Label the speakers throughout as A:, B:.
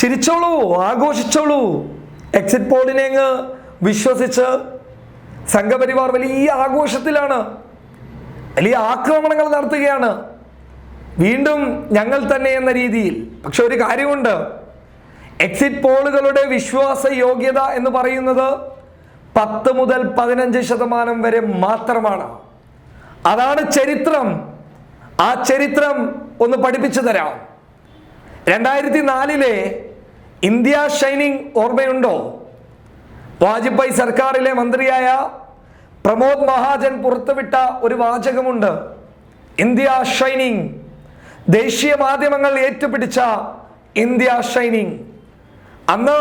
A: ചിരിച്ചോളൂ, ആഘോഷിച്ചോളൂ. Exit പോളിനെ അങ്ങ് വിശ്വസിച്ച് സംഘപരിവാർ വലിയ ആഘോഷത്തിലാണ്, വലിയ ആക്രമണങ്ങൾ നടത്തുകയാണ്, വീണ്ടും ഞങ്ങൾ തന്നെ എന്ന രീതിയിൽ. പക്ഷെ ഒരു കാര്യമുണ്ട്, എക്സിറ്റ് പോളുകളുടെ വിശ്വാസ യോഗ്യത എന്ന് പറയുന്നത് 10 മുതൽ 15% വരെ മാത്രമാണ്. അതാണ് ചരിത്രം. ആ ചരിത്രം ഒന്ന് പഠിപ്പിച്ചു തരാം. 2004 ഇന്ത്യ ഷൈനിങ് ഓർമ്മയുണ്ടോ? വാജ്പേയി സർക്കാരിലെ മന്ത്രിയായ പ്രമോദ് മഹാജൻ പുറത്തുവിട്ട ഒരു വാചകമുണ്ട്, ഇന്ത്യ ഷൈനിങ്. ദേശീയ മാധ്യമങ്ങൾ ഏറ്റുപിടിച്ച ഇന്ത്യ ഷൈനിങ്. അന്ന്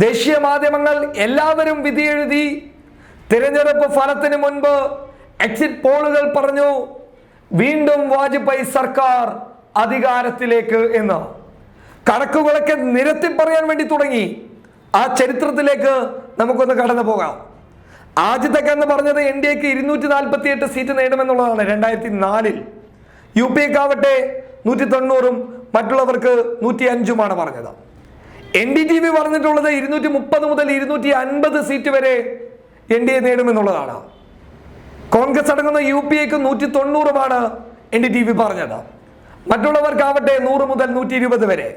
A: ദേശീയ മാധ്യമങ്ങൾ എല്ലാവരും വിധിയെഴുതി. തിരഞ്ഞെടുപ്പ് ഫലത്തിന് മുൻപ് എക്സിറ്റ് പോളുകൾ പറഞ്ഞു വീണ്ടും വാജ്പേയി സർക്കാർ അധികാരത്തിലേക്ക് എന്ന്. കണക്കുകളൊക്കെ നിരത്തി പറയാൻ വേണ്ടി തുടങ്ങി. ആ ചരിത്രത്തിലേക്ക് നമുക്കൊന്ന് കടന്നു പോകാം. ആദ്യത്തെ എന്ന് പറഞ്ഞത് NDAക്ക് 248 സീറ്റ് നേടുമെന്നുള്ളതാണ് 2004. UPAക്ക് ആവട്ടെ 190ഉം മറ്റുള്ളവർക്ക് 105ഉമാണ് പറഞ്ഞത്. NDTV പറഞ്ഞിട്ടുള്ളത് 230 മുതൽ 250 സീറ്റ് വരെ NDA നേടുമെന്നുള്ളതാണ്. കോൺഗ്രസ് അടങ്ങുന്ന UPAക്ക് 190ഉമാണ് NDTV പറഞ്ഞത്. മറ്റുള്ളവർക്കാവട്ടെ 100 മുതൽ 120 വരെ.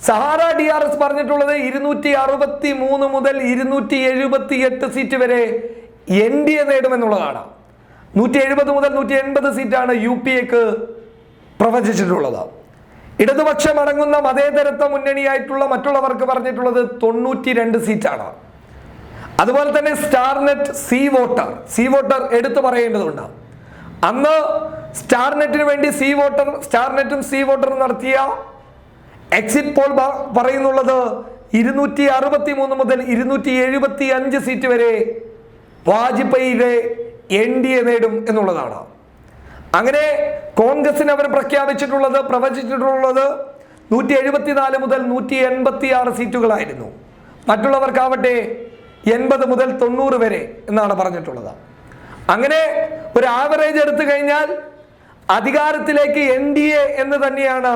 A: സഹാറ DRS പറഞ്ഞിട്ടുള്ളത് 263 മുതൽ 278 സീറ്റ് വരെ NDA നേടുമെന്നുള്ളതാണ്. 170 മുതൽ 180 സീറ്റാണ് UPAക്ക് പ്രവചിച്ചിട്ടുള്ളത്. ഇടതുപക്ഷം അടങ്ങുന്ന മതേതരത്വ മുന്നണിയായിട്ടുള്ള മറ്റുള്ളവർക്ക് പറഞ്ഞിട്ടുള്ളത് 92 സീറ്റാണ്. അതുപോലെ തന്നെ സ്റ്റാർനെറ്റ്, സി വോട്ടർ എടുത്തു പറയേണ്ടതുണ്ട്. അന്ന് സ്റ്റാർനെറ്റിന് വേണ്ടി സ്റ്റാർനെറ്റും സി വോട്ടറും നടത്തിയ എക്സിറ്റ് പോൾ പറയുന്നുള്ളത് 263 മുതൽ 275 സീറ്റ് വരെ വാജ്പേയിയുടെ NDA നേടും എന്നുള്ളതാണ്. അങ്ങനെ കോൺഗ്രസിന് അവർ പ്രവചിച്ചിട്ടുള്ളത് 174 മുതൽ 186 സീറ്റുകളായിരുന്നു. മറ്റുള്ളവർക്കാവട്ടെ 80 മുതൽ 90 വരെ എന്നാണ് പറഞ്ഞിട്ടുള്ളത്. അങ്ങനെ ഒരു ആവറേജ് എടുത്തു കഴിഞ്ഞാൽ അധികാരത്തിലേക്ക് NDA എന്ന് തന്നെയാണ്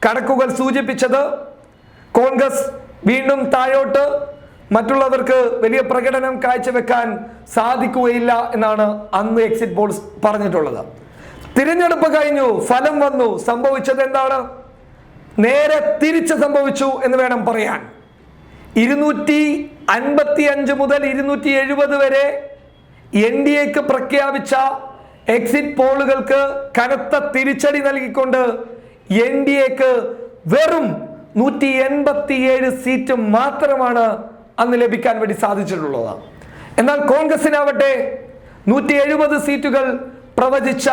A: കണക്കുകൾ സൂചിപ്പിച്ചത്. കോൺഗ്രസ് വീണ്ടും താഴോട്ട്, മറ്റുള്ളവർക്ക് വലിയ പ്രകടനം കാഴ്ചവെക്കാൻ സാധിക്കുകയില്ല എന്നാണ് അന്ന് എക്സിറ്റ് പോൾസ് പറഞ്ഞിട്ടുള്ളത്. തിരഞ്ഞെടുപ്പ് കഴിഞ്ഞു, ഫലം വന്നു. സംഭവിച്ചത് എന്താണ്? നേരെ തിരിച്ച് സംഭവിച്ചു എന്ന് വേണം പറയാൻ. 255 മുതൽ 270 വരെ NDAക്ക് പ്രഖ്യാപിച്ച എക്സിറ്റ് പോളുകൾക്ക് കനത്ത തിരിച്ചടി നൽകിക്കൊണ്ട് NDAക്ക് വെറും 187 സീറ്റ് മാത്രമാണ് അന്ന് ലഭിക്കാൻ വേണ്ടി സാധിച്ചിട്ടുള്ളത്. എന്നാൽ കോൺഗ്രസിനാവട്ടെ 170 സീറ്റുകൾ പ്രവചിച്ച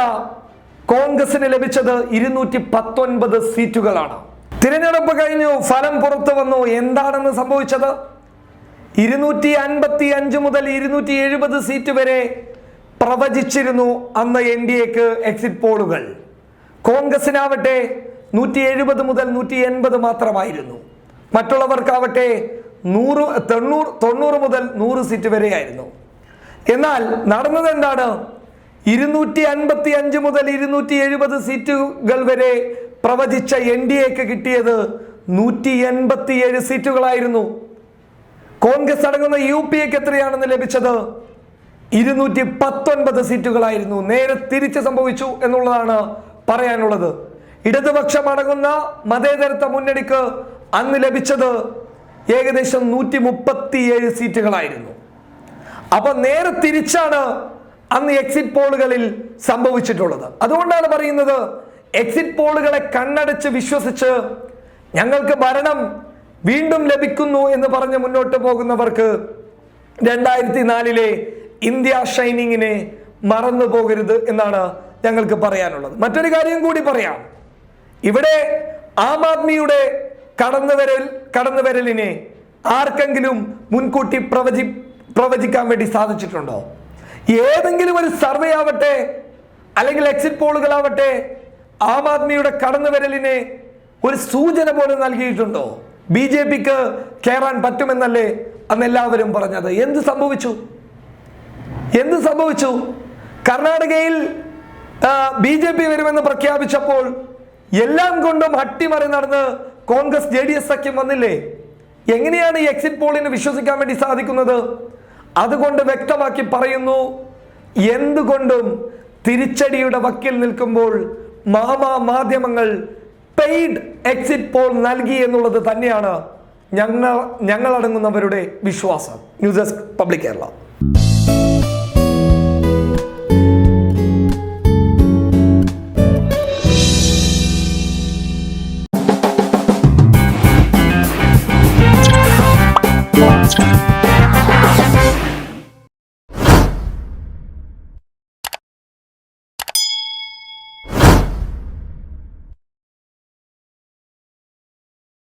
A: കോൺഗ്രസിന് ലഭിച്ചത് 219 സീറ്റുകളാണ്. തിരഞ്ഞെടുപ്പ് കഴിഞ്ഞു, ഫലം പുറത്തു വന്നു. എന്താണെന്ന് സംഭവിച്ചത്? 255 മുതൽ 270 സീറ്റ് വരെ പ്രവചിച്ചിരുന്നു അന്ന് NDAക്ക് എക്സിറ്റ് പോളുകൾ. കോൺഗ്രസിനാവട്ടെ 170 മുതൽ 180 മാത്രമായിരുന്നു. മറ്റുള്ളവർക്കാവട്ടെ 90 മുതൽ 100 സീറ്റ് വരെയായിരുന്നു. എന്നാൽ നടന്നത് എന്താണ്? 255 മുതൽ 270 സീറ്റുകൾ വരെ പ്രവചിച്ച NDAക്ക് കിട്ടിയത് 187 സീറ്റുകളായിരുന്നു. കോൺഗ്രസ് അടങ്ങുന്ന UPAക്ക് എത്രയാണെന്ന് ലഭിച്ചത്? 219 സീറ്റുകളായിരുന്നു. നേരെ തിരിച്ച് സംഭവിച്ചു എന്നുള്ളതാണ് പറയാനുള്ളത്. ഇടതുപക്ഷം അടങ്ങുന്ന മതേതരത്വ മുന്നണിക്ക് അന്ന് ലഭിച്ചത് ഏകദേശം 137 സീറ്റുകളായിരുന്നു. അപ്പൊ നേരെ തിരിച്ചാണ് അന്ന് എക്സിറ്റ് പോളുകളിൽ സംഭവിച്ചിട്ടുള്ളത്. അതുകൊണ്ടാണ് പറയുന്നത്, എക്സിറ്റ് പോളുകളെ കണ്ണടച്ച് വിശ്വസിച്ച് ഞങ്ങൾക്ക് ഭരണം വീണ്ടും ലഭിക്കുന്നു എന്ന് പറഞ്ഞ് മുന്നോട്ട് പോകുന്നവർക്ക് 2004 ഇന്ത്യ ഷൈനിങ്ങിനെ മറന്നു പോകരുത് എന്നാണ് ഞങ്ങൾക്ക് പറയാനുള്ളത്. മറ്റൊരു കാര്യം കൂടി പറയാം. ഇവിടെ ആം ആദ്മിയുടെ കടന്നുവരലിനെ ആർക്കെങ്കിലും മുൻകൂട്ടി പ്രവചിക്കാൻ വേണ്ടി സാധിച്ചിട്ടുണ്ടോ? ഏതെങ്കിലും ഒരു സർവേ ആവട്ടെ അല്ലെങ്കിൽ എക്സിറ്റ് പോളുകളാവട്ടെ ആം ആദ്മിയുടെ കടന്നുവരലിനെ ഒരു സൂചന പോലും നൽകിയിട്ടുണ്ടോ? BJPക്ക് കയറാൻ പറ്റുമെന്നല്ലേ അന്ന് എല്ലാവരും പറഞ്ഞത്. എന്ത് സംഭവിച്ചു? കർണാടകയിൽ BJP വരുമെന്ന് പ്രഖ്യാപിച്ചപ്പോൾ എല്ലാം കൊണ്ടും അട്ടിമറി നടന്ന് കോൺഗ്രസ് JDS സഖ്യം വന്നില്ലേ? എങ്ങനെയാണ് ഈ എക്സിറ്റ് പോളിന് വിശ്വസിക്കാൻ വേണ്ടി സാധിക്കുന്നത്? അതുകൊണ്ട് വ്യക്തമാക്കി പറയുന്നു, എന്തുകൊണ്ടും തിരിച്ചടിയുടെ വക്കിൽ നിൽക്കുമ്പോൾ മാധ്യമങ്ങൾ പെയ്ഡ് എക്സിറ്റ് പോൾ നൽകി എന്നുള്ളത് തന്നെയാണ് ഞങ്ങളടങ്ങുന്നവരുടെ വിശ്വാസം. News desk public Kerala.